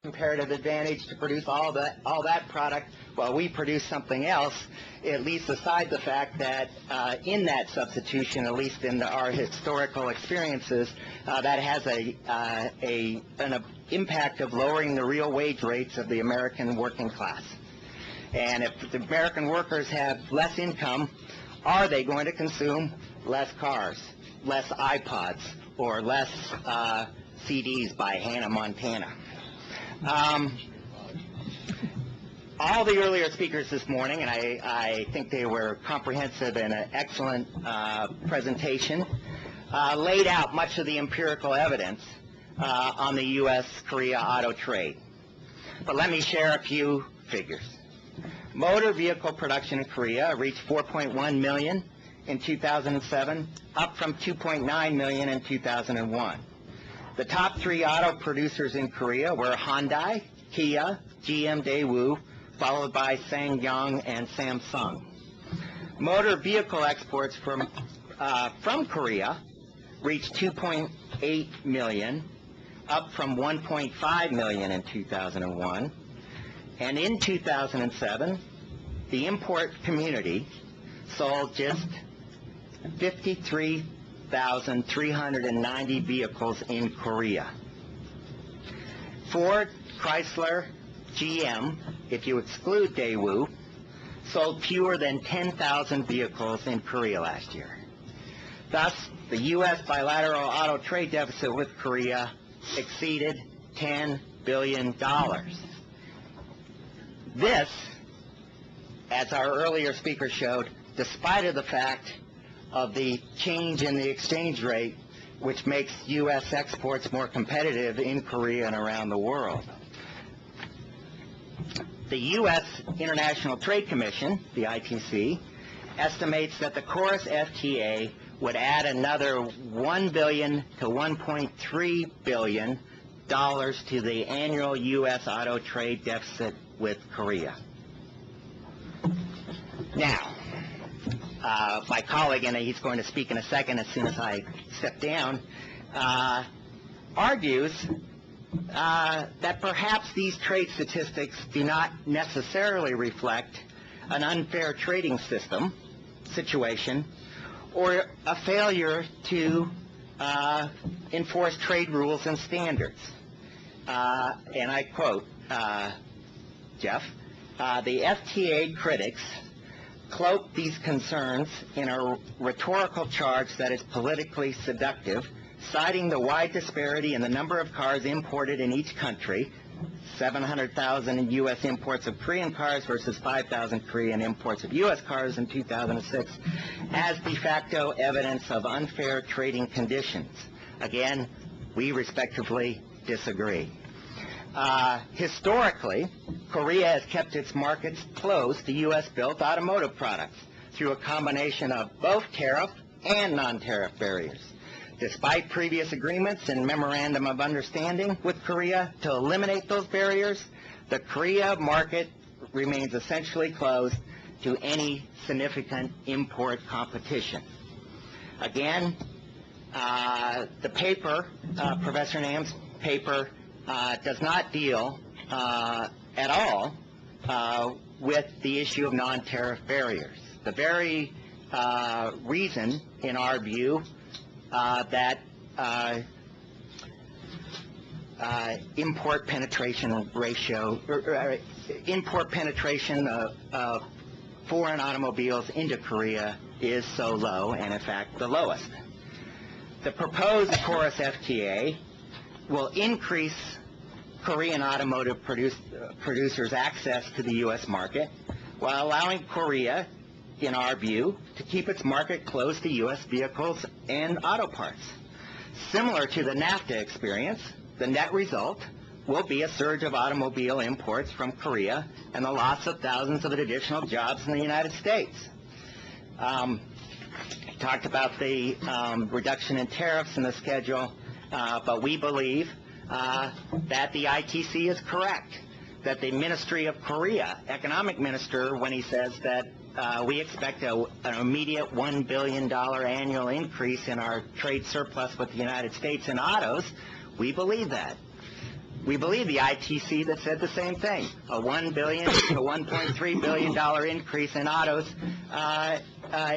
comparative advantage to produce all that product while we produce something else, at least aside the fact that in that substitution, at least in our historical experiences, that has an impact of lowering the real wage rates of the American working class. And if the American workers have less income, are they going to consume less cars, less iPods, or less CDs by Hannah Montana? All the earlier speakers this morning, and I think they were comprehensive and an excellent presentation, laid out much of the empirical evidence on the U.S.-Korea auto trade. But let me share a few figures. Motor vehicle production in Korea reached 4.1 million in 2007, up from 2.9 million in 2001. The top three auto producers in Korea were Hyundai, Kia, GM Daewoo, followed by Sang-yirl and Samsung. Motor vehicle exports from Korea reached 2.8 million, up from 1.5 million in 2001. And in 2007, the import community sold just 53,390 vehicles in Korea. Ford, Chrysler, GM, if you exclude Daewoo, sold fewer than 10,000 vehicles in Korea last year. Thus, the U.S. bilateral auto trade deficit with Korea exceeded $10 billion. This, as our earlier speaker showed, despite of the fact of the change in the exchange rate, which makes U.S. exports more competitive in Korea and around the world. The U.S. International Trade Commission, the ITC, estimates that the KORUS FTA would add another $1 billion to $1.3 billion to the annual U.S. auto trade deficit with Korea. Now, my colleague, and he's going to speak in a second as soon as I step down, argues that perhaps these trade statistics do not necessarily reflect an unfair trading situation or a failure to enforce trade rules and standards. And I quote, Jeff, the FTA critics cloak these concerns in a rhetorical charge that is politically seductive, citing the wide disparity in the number of cars imported in each country, 700,000 U.S. imports of Korean cars versus 5,000 Korean imports of U.S. cars in 2006, as de facto evidence of unfair trading conditions. Again, we respectively disagree. Historically, Korea has kept its markets closed to U.S.-built automotive products through a combination of both tariff and non-tariff barriers. Despite previous agreements and memorandum of understanding with Korea to eliminate those barriers, the Korea market remains essentially closed to any significant import competition. Again, the paper, Professor Nam's paper, does not deal at all with the issue of non-tariff barriers. The very reason, in our view, that import penetration of foreign automobiles into Korea is so low, and in fact the lowest. The proposed KORUS FTA will increase Korean automotive producers' access to the U.S. market while allowing Korea, in our view, to keep its market closed to U.S. vehicles and auto parts. Similar to the NAFTA experience, the net result will be a surge of automobile imports from Korea and the loss of thousands of additional jobs in the United States. Talked about the reduction in tariffs in the schedule, but we believe that the ITC is correct, that the Ministry of Korea, economic minister, when he says that we expect an immediate $1 billion annual increase in our trade surplus with the United States in autos, we believe that. We believe the ITC that said the same thing, a $1 billion to $1.3 billion increase in autos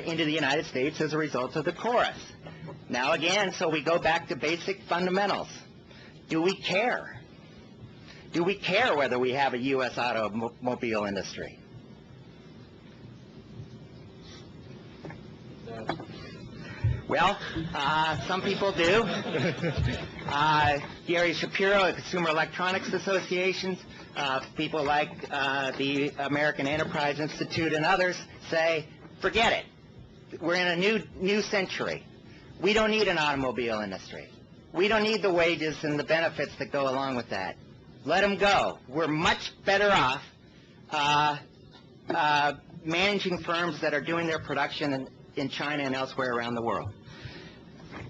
into the United States as a result of the KORUS. Now again, so we go back to basic fundamentals. Do we care? Do we care whether we have a U.S. automobile industry? Well, some people do. Gary Shapiro at Consumer Electronics Association, people like the American Enterprise Institute and others say, forget it. We're in a new century. We don't need an automobile industry. We don't need the wages and the benefits that go along with that. Let them go. We're much better off managing firms that are doing their production in China and elsewhere around the world.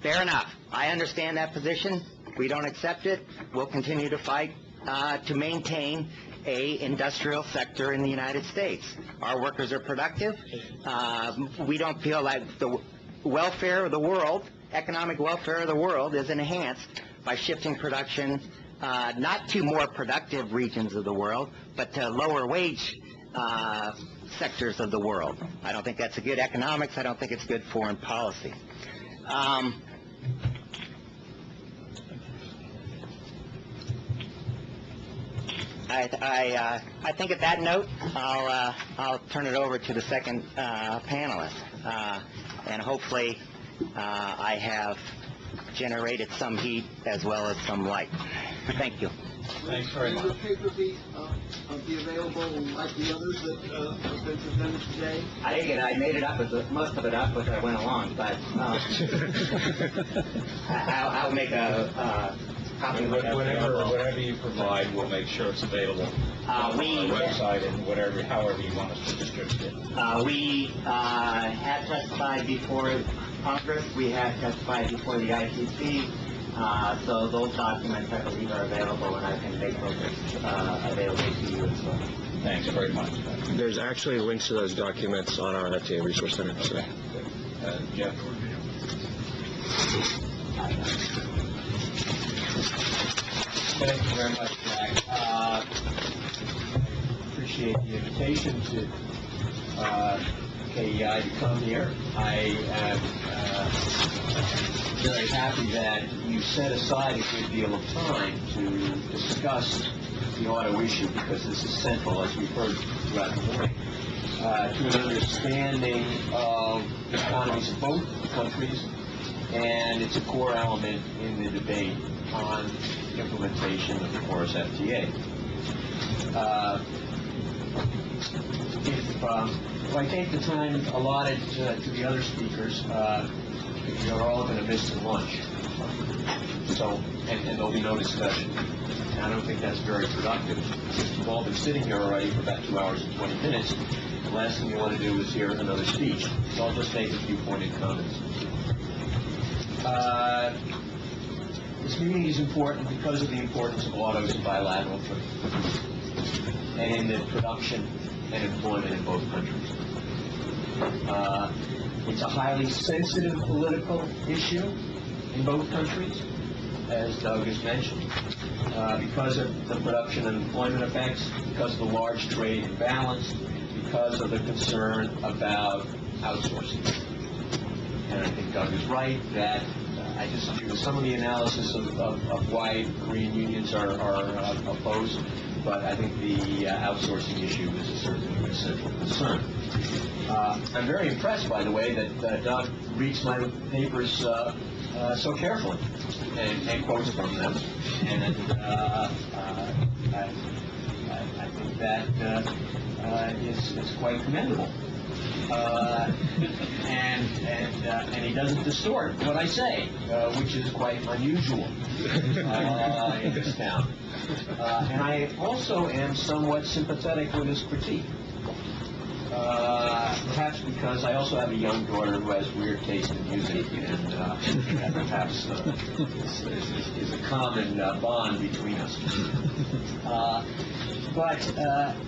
Fair enough. I understand that position. We don't accept it. We'll continue to fight to maintain a industrial sector in the United States. Our workers are productive. We don't feel like the welfare of the world, economic welfare of the world, is enhanced by shifting production not to more productive regions of the world, but to lower wage sectors of the world. I don't think that's a good economics. I don't think it's good foreign policy. I think at that note, I'll turn it over to the second panelist, and hopefully I have generated some heat as well as some light. Thank you. Thanks very much. Will the paper be available like the others that have been presented today? I made it up, most of it up as I went along, but I'll make a copy of it. Whatever you provide, we'll make sure it's available on our website and however you want us to distribute it. We had testified before Congress. We had testified before the ITC. So those documents, I believe, are available, and I can make those available to you as well. Thanks very much. There's actually links to those documents on our FTA Resource Center. So. Jeff? Thank you very much, Jack. Appreciate the invitation to KEI to come here. I am very happy that you set aside a good deal of time to discuss the auto issue, because this is central, as we've heard throughout the morning, to an understanding of the economies of both countries, and it's a core element in the debate on implementation of the KORUS FTA. If I take the time allotted to the other speakers, you're all going to miss the lunch. So, and there'll be no discussion. And I don't think that's very productive. You've all been sitting here already for about 2 hours and 20 minutes. The last thing you want to do is hear another speech. So I'll just make a few pointed comments. This meeting is important because of the importance of autos in bilateral trade and in the production and employment in both countries. It's a highly sensitive political issue in both countries, as Doug has mentioned, because of the production and employment effects, because of the large trade imbalance, because of the concern about outsourcing. And I think Doug is right that I disagree with some of the analysis of why Korean unions are opposed, but I think the outsourcing issue is certainly a central concern. I'm very impressed, by the way, that Doug reads my papers so carefully and quotes from them, and I think that is quite commendable. And he doesn't distort what I say, which is quite unusual in this town. And I also am somewhat sympathetic with his critique, perhaps because I also have a young daughter who has weird taste in music, and that perhaps is a common bond between us. But